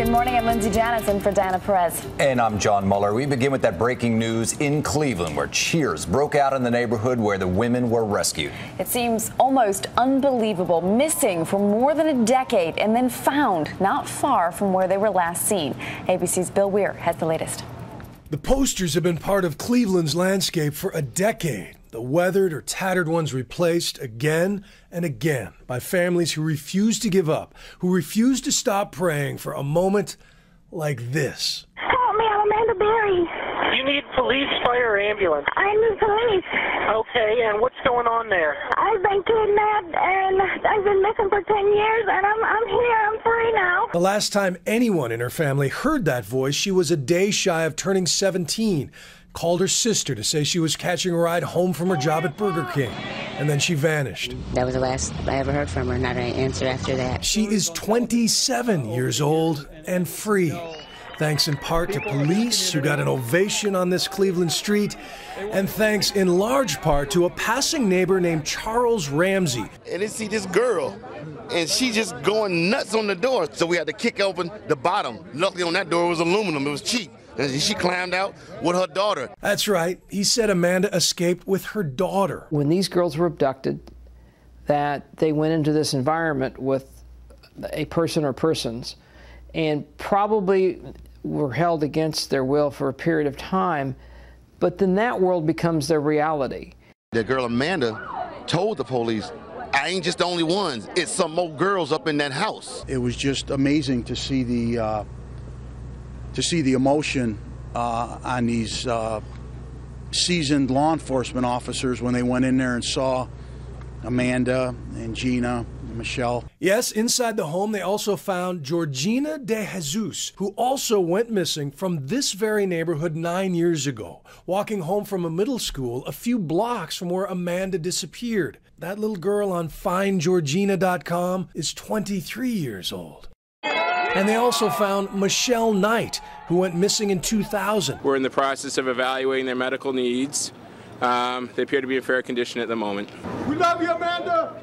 Good morning, I'm Lindsay Janison for Dana Perez. And I'm John Muller. We begin with that breaking news in Cleveland, where cheers broke out in the neighborhood where the women were rescued. It seems almost unbelievable. Missing for more than a decade and then found not far from where they were last seen. ABC's Bill Weir has the latest. The posters have been part of Cleveland's landscape for a decade. The weathered or tattered ones replaced again and again by families who refuse to give up, who refuse to stop praying for a moment like this. Help me, I'm Amanda Berry. You need police, fire, or ambulance? I need police. Okay, and what's going on there? I've been kidnapped and I've been missing for 10 years and I'm here, I'm free now. The last time anyone in her family heard that voice, she was a day shy of turning 17. Called her sister to say she was catching a ride home from her job at Burger King, and then she vanished. That was the last I ever heard from her, not an answer after that. She is 27 years old and free, thanks in part to police who got an ovation on this Cleveland street, and thanks in large part to a passing neighbor named Charles Ramsey. And they see this girl, and she just going nuts on the door, so we had to kick open the bottom. Luckily on that door was aluminum, it was cheap. And she climbed out with her daughter. That's right. He said Amanda escaped with her daughter. When these girls were abducted, that they went into this environment with a person or persons and probably were held against their will for a period of time, but then that world becomes their reality. The girl Amanda told the police, I ain't just the only ones, it's some more girls up in that house. It was just amazing to see the emotion on these seasoned law enforcement officers when they went in there and saw Amanda and Gina and Michelle. Yes, inside the home they also found Georgina de Jesus, who also went missing from this very neighborhood 9 years ago, walking home from a middle school a few blocks from where Amanda disappeared. That little girl on FindGeorgina.com is 23 years old. And they also found Michelle Knight, who went missing in 2000. We're in the process of evaluating their medical needs. They appear to be in fair condition at the moment. We love you, Amanda!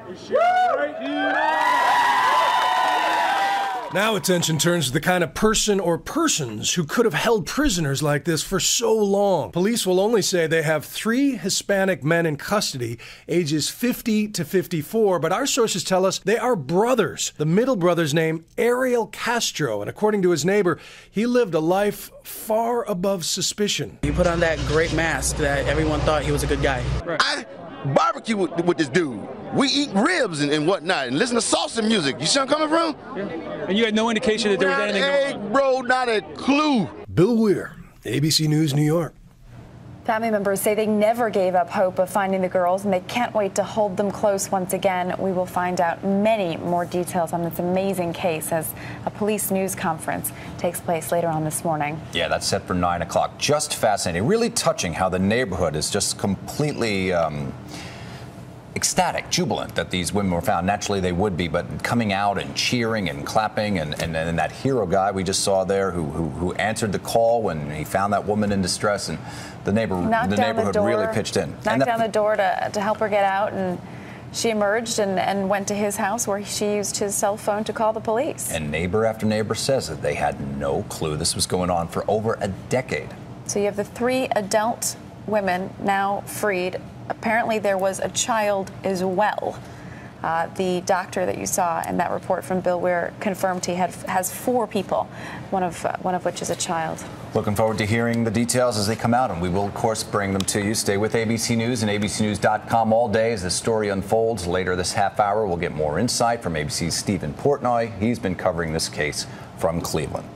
Now attention turns to the kind of person or persons who could have held prisoners like this for so long. Police will only say they have 3 Hispanic men in custody, ages 50 to 54, but our sources tell us they are brothers. The middle brother's name, Ariel Castro, and according to his neighbor, he lived a life far above suspicion. He put on that great mask that everyone thought he was a good guy. Right. I barbecue with this dude. We eat ribs and whatnot and listen to salsa music. You see where I'm coming from? Yeah. And you had no indication that there was anything going on? Bro, not a clue. Bill Weir, ABC News, New York. Family members say they never gave up hope of finding the girls, and they can't wait to hold them close once again. We will find out many more details on this amazing case as a police news conference takes place later on this morning. Yeah, that's set for 9 o'clock. Just fascinating. Really touching how the neighborhood is just completely ecstatic, jubilant that these women were found. Naturally, they would be, but coming out and cheering and clapping, and that hero guy we just saw there who answered the call when he found that woman in distress, and the neighborhood really pitched in. Knocked down the door to help her get out, and she emerged and went to his house where she used his cell phone to call the police. And neighbor after neighbor says that they had no clue this was going on for over a decade. So you have the 3 adult women now freed. Apparently there was a child as well. The doctor that you saw in that report from Bill Weir confirmed he has 4 people, one of which is a child. Looking forward to hearing the details as they come out, and we will, of course, bring them to you. Stay with ABC News and abcnews.com all day as the story unfolds. Later this half hour, we'll get more insight from ABC's Stephen Portnoy. He's been covering this case from Cleveland.